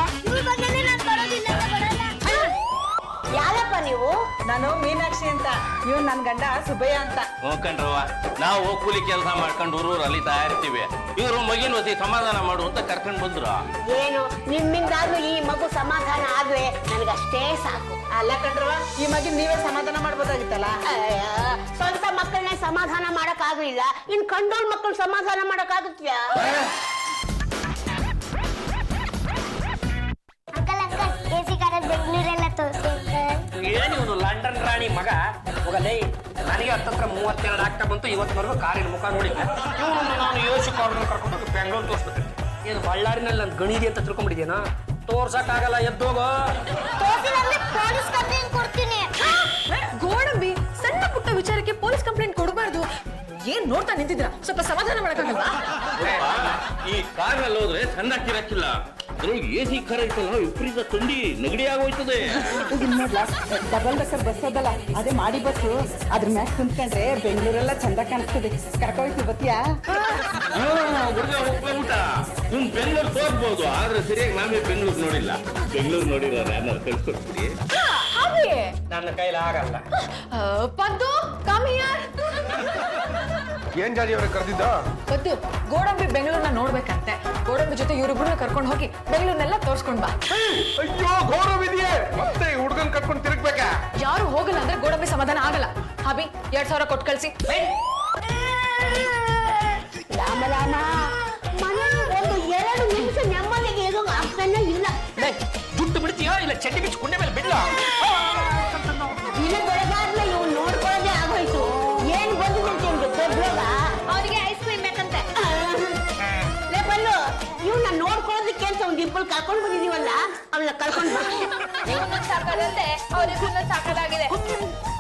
ಯಾರಪ್ಪ ನೀವು? ನಾನು ಮೀನಾಕ್ಷಿ ಅಂತ, ಇವ್ ನನ್ ಗಂಡ ಸುಬ್ಬಯ್ಯ ಅಂತ. ಹೋಗ್ಕಂಡ್ರವ್ವ, ನಾವು ಕೂಲಿ ಕೆಲಸ ಮಾಡ್ಕೊಂಡು ಊರೂರು ಅಲಿತಾ ಇರ್ತೀವಿ. ಇವರು ಮಗಿನ ಹೊತ್ತಿ ಸಮಾಧಾನ ಮಾಡು ಅಂತ ಕರ್ಕೊಂಡು ಬಂದ್ರು. ಏನು ನಿಮ್ಮಿಂದಾದ್ರೂ ಈ ಮಗು ಸಮಾಧಾನ ಆದ್ರೆ ನನಗಷ್ಟೇ ಸಾಕು. ಅಲ್ಲ ಕಣ್ರವ, ಈ ಮಗಿ ನೀವೇ ಸಮಾಧಾನ ಮಾಡ್ಬೋದಾಗಿತ್ತಲ್ಲ. ಸ್ವಂತ ಮಕ್ಕಳನ್ನೇ ಸಮಾಧಾನ ಮಾಡಕ್ ಆಗ್ಲಿಲ್ಲ, ಇನ್ ಕಂಡೋಳ್ ಮಕ್ಕಳು ಸಮಾಧಾನ ಮಾಡಕ್ ಆಗುತ್ತ್ಯಾ? ಬೆಂಗಳೂರೆಲ್ಲ ತೋರಿಸಿ. ಏನು ಇವನು ಲಂಡನ್ ರಾಣಿ ಮಗ ಹೋಗಲೇ. ನನಗೆ ಹತ್ತತ್ರ 32 ಆಗ್ತಾ ಬಂತು, ಇವತ್ತಿನವರೆಗೂ ಕಾರಿನ ಮುಖ ನೋಡಿದ್ದೆ. ಇವನು ನಾನು ಯೋಶಿಕ್ ಅವ್ರನ್ನ ಕರ್ಕೊಂಡು ಬೆಂಗಳೂರು ತೋರಿಸ್ಬೇಕು. ಏನು ಬಳ್ಳಾರಿನಲ್ಲಿ ನನ್ನ ಗಣಿದೆ ಅಂತ ತಿಳ್ಕೊಂಡ್ಬಿಟ್ಟಿದ್ಯೇನೋ? ತೋರ್ಸಕ್ಕಾಗಲ್ಲ, ಎದ್ದೋಗೋ. ಪೊಲೀಸ್ ಕಂಪ್ಲೇಂಟ್ ಕೊಡ್ತೀನಿ. ಗೋಡಂಬಿ, ಸಣ್ಣ ಪುಟ್ಟ ವಿಚಾರಕ್ಕೆ ಪೊಲೀಸ್ ಕಂಪ್ಲೇಂಟ್ ಕೊಡಬಾರ್ದು. ಏನ್ ನೋಡ್ತಾ ನಿಂತಿದ್ರ? ಸ್ವಲ್ಪ ಸಮಾಧಾನ ಮಾಡಕ್ಕಾಗಲ್ವಾ? ಈ ಕಾರ್ನಲ್ಲಿ ಹೋದ್ರೆ ಸಣ್ಣಕ್ಕಿರಕ್ಕಿಲ್ಲ. ಅದ್ರೊಳಗೆ AC ಕಾರ್ ಐತಲ್ಲ, ವಿಪರೀತ ಥಂಡಿ ನೆಗಡಿ ಆಗೋಯ್ತದೆ. ಡಬಲ್ ಡಕ್ಕರ್ ಬಸ್ ಅದಲ್ಲ, ಅದೇ ಮಾಡಿ ಬಸ್ಸು. ಅದ್ರ ಮ್ಯಾಚ್ ಕುಂತ್ಕೊಂಡ್ರೆ ಬೆಂಗಳೂರೆಲ್ಲ ಚಂದ ಕಾಣಿಸ್ತದೆ. ಕರ್ಕೋಯ್ತು ಬತ್ತೀಯಾ? ಹುಡುಗ ಹೋಗ್ಬಿಟ್ಟ. ಇವ್ನು ಬೆಂಗಳೂರು ತೋರ್ಬೋದು, ಆದ್ರೆ ಸರಿಯಾಗಿ ನಾವೇ ಬೆಂಗಳೂರು ನೋಡಿಲ್ಲ. ಬೆಂಗಳೂರು ನೋಡಿರೋರು ಯಾರು ಕಳ್ಸ್ಕೊಡ್ತೀವಿ? ಹಾಗೆ ನನ್ನ ಕೈಲಿ ಆಗಲ್ಲ. Paddu, come here. ಏನ್ ಜಾಜಿ ಅವ್ರಿಗೆ ಕರೆದಿದ್ದ? ಪದ್ದು, ಗೋಡಂಬಿ ಬೆಂಗಳೂರನ್ನ ನೋಡ್ಬೇಕಂತೆ. ಗೋಡಂಬಿ ಜೊತೆ ಇವ್ರಿಬ್ರನ್ನ ಕರ್ಕೊಂಡು ಹೋಗಿ ಬೆಂಗಳೂರನ್ನೆಲ್ಲ ತೋರ್ಸ್ಕೊಂಡ್ ಬಾ. ಅಯ್ಯೋ, ಗೌರವ ಇದೆಯೇ ಮತ್ತೆ ಹುಡುಗನ್ ಕಟ್ಕೊಂಡು ತಿರುಗ್ಬೇಕಾ? ಯಾರು ಹೋಗಲ್ಲ ಅಂದ್ರೆ ಗೋಡಂಬಿ ಸಮಾಧಾನ ಆಗಲ್ಲ. ಹಾಬಿ 2000 ಕೊಟ್ಟು ಕಳ್ಸಿ. ರಾಮ ರಾಮ, ಮನೇಲಿ ಒಂದು 2 ನಿಮಿಷ ನೆಮ್ಮದಿಗೆ ಏನೋ ಆಗ್ತಾನೆ ಇಲ್ಲ. ಜುಟ್ಟು ಬಿಡ್ತೀಯೋ ಇಲ್ಲ ಚಡ್ಡಿ ಬಿಚ್ಚು ಕುಂಡೆ ಮೇಲೆ ಬಿಡ್ಲ? ದಿನ ಬೆಳಗಾದ್ಲೆ ಇವ್ ನೋಡ್ಕೊಳ್ಳೋದೇ ಆಗೋಯ್ತು. ಏನ್ ಬಂದಿದೆ ದೊಡ್ಡೋಗ? ಅವರಿಗೆ ಐಸ್ ಕ್ರೀಮ್ ಬೇಕಂತೆ. ಲೇ ಬಲ್ಲು, ಇವ್ನ ನೋಡ್ಕೊಳ್ಳೋದಕ್ಕೆ ಅಂತ ಒಂದ್ ಇಬ್ಬರು ಕರ್ಕೊಂಡು ಬಂದಿದೀವಲ್ಲ, ಅವನ್ನ ಕರ್ಕೊಂಡು ಬಾ. ಸಾಕಾದಂತೆ ಅವರಿಗೂ ಸಾಕಾಗಿದೆ.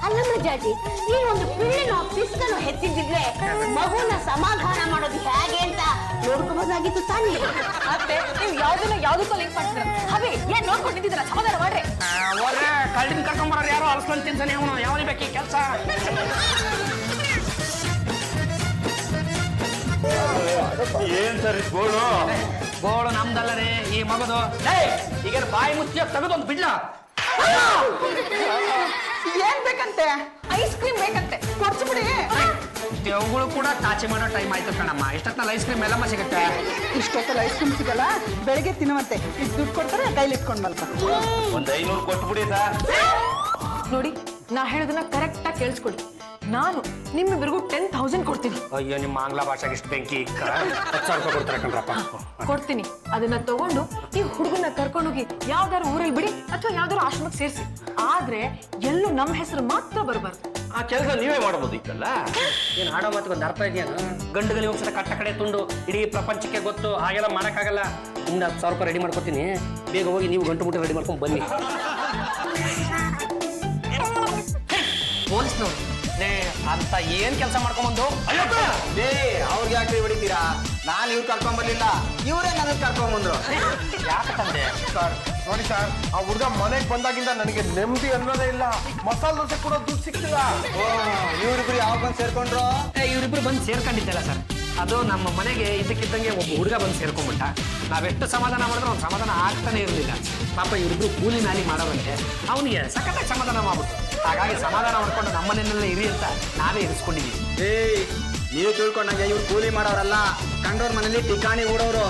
ಅಲ್ಲಮ್ಮ ಜಾಜಿ, ನೀನ್ ಒಂದು ಪಿಳ್ಳಿನೋ ಪಿಸ್ಕನೋ ಹೆತ್ತಿದ್ರೆ ಮಗುನ ಸಮಾಧಾನ ಮಾಡೋದು ಹೇಗೆ ಅಂತ ನೋಡ್ಕೋಬೋದಾಗಿತ್ತು ತಾನೇ. ಮತ್ತೆ ನೀವು ಯಾವ್ದಕ್ಕೂ ಲಿಂಕ್ ಮಾಡ್ತೀರ. ಹಾಬಿ, ಏನ್ ನೋಡ್ಕೊಂಡು ನಿಂತಿದ್ದೀರ? ಸಮಾಧಾನ ಮಾಡ್ರಿ. ಅವ್ರೆ ಕಳ್ಳಿನ ಕರ್ಕೊಂಬರೋರು ಯಾರೋ ಅಲ್ಸ್ಕೊಂಡ್ ತಿನ್ಸಾನೆ ಅವನು. ಯಾವನಿಗೆ ಬೇಕಿ ಕೆಲಸ? ಏನ್ ಸರ್ ಗೋಳು? ಗೋಳು ನಮ್ದಲ್ಲ ರೀ, ಈ ಮಗದು. ಈಗ ಬಾಯಿ ಮುಚ್ಚಿ ತೆಗೆದು ಒಂದು ಬಿಡ್ಲ. ಏನ್ ಬೇಕಂತೆ? ಐಸ್ ಕ್ರೀಮ್ ಬೇಕಂತೆ, ಕೊಡ್ಸ್ಬಿಡಿ. ದೇವುಗಳು ಕೂಡ ಕಾಚಿ ಮಾಡೋ ಟೈಮ್ ಆಯ್ತು ಕಣಮ್ಮ. ಇಷ್ಟೊತ್ತಲ್ಲಿ ಐಸ್ ಕ್ರೀಮ್ ಎಲ್ಲಮ್ಮ ಸಿಗುತ್ತೆ. ಇಷ್ಟೊತ್ತಲ್ಲಿ ಐಸ್ ಕ್ರೀಮ್ ಸಿಗಲ್ಲ, ಬೆಳಿಗ್ಗೆ ತಿನ್ನುವಂತೆ. ಇಷ್ಟು ದುಡ್ಡು ಕೊಡ್ತಾರೆ, ಕೈಲಿ ಇಟ್ಕೊಂಡ್ ಮಲ್ಪ. ಒಂದ್ 500 ಕೊಟ್ಬಿಡಿ ಸರ್. ನೋಡಿ, ನಾ ಹೇಳೋದನ್ನ ಕರೆಕ್ಟ್ ಆಗಿ ಕೇಳಿಸ್ಕೊಳ್ಳಿ. ನಾನು ನಿಮ್ಮಿಬ್ಬರಿಗೂ 10,000 ಕೊಡ್ತೀನಿ. ಅಯ್ಯೋ, ನಿಮ್ಮ ಆಂಗ್ಲ ಭಾಷೆಗೆ ಇಷ್ಟು ಬೆಂಕಿ 10,000 ರೂಪಾಯಿ ಕೊಡ್ತಾರೆ ಕಣ್ರಪ್ಪ. ಕೊಡ್ತೀನಿ. ಅದನ್ನ ತಗೊಂಡು ಈ ಹುಡುಗನ ಕರ್ಕೊಂಡೋಗಿ ಯಾವ್ದಾರು ಊರಲ್ಲಿ ಬಿಡಿ ಅಥವಾ ಯಾವ್ದಾರು ಆಶ್ರಮಕ್ಕೆ ಸೇರಿಸಿ. ಆದ್ರೆ ಎಲ್ಲೂ ನಮ್ಮ ಹೆಸರು ಮಾತ್ರ ಬರಬಾರ್ದು. ಆ ಕೆಲಸ ನೀವೇ ಮಾಡಬಹುದಿತ್ತಲ್ಲ. ಏನು ಆಡೋ ಮಾತಿಗೆ ಒಂದು ಅರ್ಥ ಇದೆಯಾ? ಗಂಡುಗಳಿಗೆ ಒಂದ್ಸಲ ಕಟ್ಟ ಕಡೆ ತುಂಡು ಇಡೀ ಪ್ರಪಂಚಕ್ಕೆ ಗೊತ್ತು. ಹಾಗೆಲ್ಲ ಮಾಡೋಕ್ಕಾಗಲ್ಲ. ಇನ್ನು 10,000 ರೂಪಾಯಿ ರೆಡಿ ಮಾಡ್ಕೊತೀನಿ. ಬೇಗ ಹೋಗಿ ನೀವು ಗಂಟು ಮುಟ್ಟಿ ರೆಡಿ ಮಾಡ್ಕೊಂಡು ಬನ್ನಿ. ಪೊಲೀಸ್ನವ್ರು ಅಂತ ಏನ್ ಕೆಲಸ ಮಾಡ್ಕೊಂಡ್ಬಂದು ಅವ್ರಿಗೆ ಯಾಕೆ ಹೊಡಿತೀರಾ? ನಾನು ಇವ್ರು ಕರ್ಕೊಂಡ್ ಬರ್ಲಿಲ್ಲ, ಇವರೇ ನನಗೆ ಕರ್ಕೊಂಡ್ ಬಂದ್ರು. ಯಾಕೆ ತಂದೆ? ಸರ್ ನೋಡಿ ಸರ್, ಆ ಹುಡುಗ ಮನೆಗೆ ಬಂದಾಗಿಂದ ನನಗೆ ನೆಮ್ಮದಿ ಅನ್ನೋದೇ ಇಲ್ಲ. ಮಸಾಲೆ ದೋಸೆ ಕೂಡ ದುಡ್ಡು ಸಿಕ್ತಿಲ್ಲ. ಇವ್ರಿಬ್ರು ಯಾವಾಗ ಬಂದು ಸೇರ್ಕೊಂಡ್ರು? ಇವರಿಬ್ರು ಬಂದು ಸೇರ್ಕೊಂಡಿದ್ದಲ್ಲ ಸರ್, ಅದು ನಮ್ಮ ಮನೆಗೆ ಇದ್ದಕ್ಕಿದ್ದಂಗೆ ಒಬ್ಬ ಹುಡುಗ ಬಂದು ಸೇರ್ಕೊಂಡ್ಬಿಟ್ಟ. ನಾವೆಷ್ಟು ಸಮಾಧಾನ ಮಾಡಿದ್ರೆ ಅವ್ನು ಸಮಾಧಾನ ಆಗ್ತಾನೆ ಇರಲಿಲ್ಲ. ಪಾಪ ಇವರಿಬ್ರು ಕೂಲಿ ನಾಲಿ ಮಾಡೋವಂತೆ. ಅವನಿಗೆ ಸಖತ್ತಾಗಿ ಸಮಾಧಾನ ಮಾಡ್ಬಿಟ್ಟು, ಹಾಗಾಗಿ ಸಮಾಧಾನ ಮಾಡ್ಕೊಂಡು ನಮ್ಮ ಮನೆಯಲ್ಲೇ ಇರಿ ಅಂತ ನಾವೇ ಇರಿಸ್ಕೊಂಡಿದ್ದೀವಿ. ನೀವು ತಿಳ್ಕೊಂಡಂಗೆ ಇವ್ರು ಕೂಲಿ ಮಾಡೋರಲ್ಲ, ಕಂಡೋರ್ ಮನೇಲಿ ಟಿಕಾಣಿ ಊಡೋರು.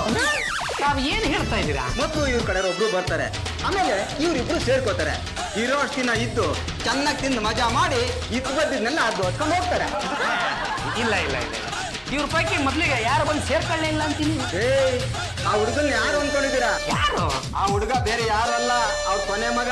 ತಾವು ಏನು ಹೇಳ್ತಾ ಇದ್ದೀರಾ? ಮತ್ತು ಇವ್ರ ಕಡೆ ಒಬ್ರು ಬರ್ತಾರೆ, ಆಮೇಲೆ ಇವ್ರಿಬ್ರು ಸೇರ್ಕೋತಾರೆ. ಇರೋ ಅಷ್ಟು ದಿನ ಇದ್ದು ಚೆನ್ನಾಗಿ ತಿಂದು ಮಜಾ ಮಾಡಿ ಇತ್ತು ಬದ್ದಿದ್ನೆಲ್ಲ ಅದು ಹೊತ್ಕೊಂಡು ಹೋಗ್ತಾರೆ. ಇಲ್ಲ ಇಲ್ಲ ಇಲ್ಲ, ಇವ್ರ ಪೈಕಿ ಮೊದಲಿಗೆ ಯಾರು ಬಂದು ಸೇರ್ಕೊಳ್ಳೇ ಇಲ್ಲ ಅಂತೀನಿ. ಆ ಹುಡುಗನ್ ಯಾರು ಅನ್ಕೊಂಡಿದ್ದೀರಾ? ಯಾರು? ಆ ಹುಡುಗ ಬೇರೆ ಯಾರಲ್ಲ, ಅವ್ರ ಕೊನೆ ಮಗ.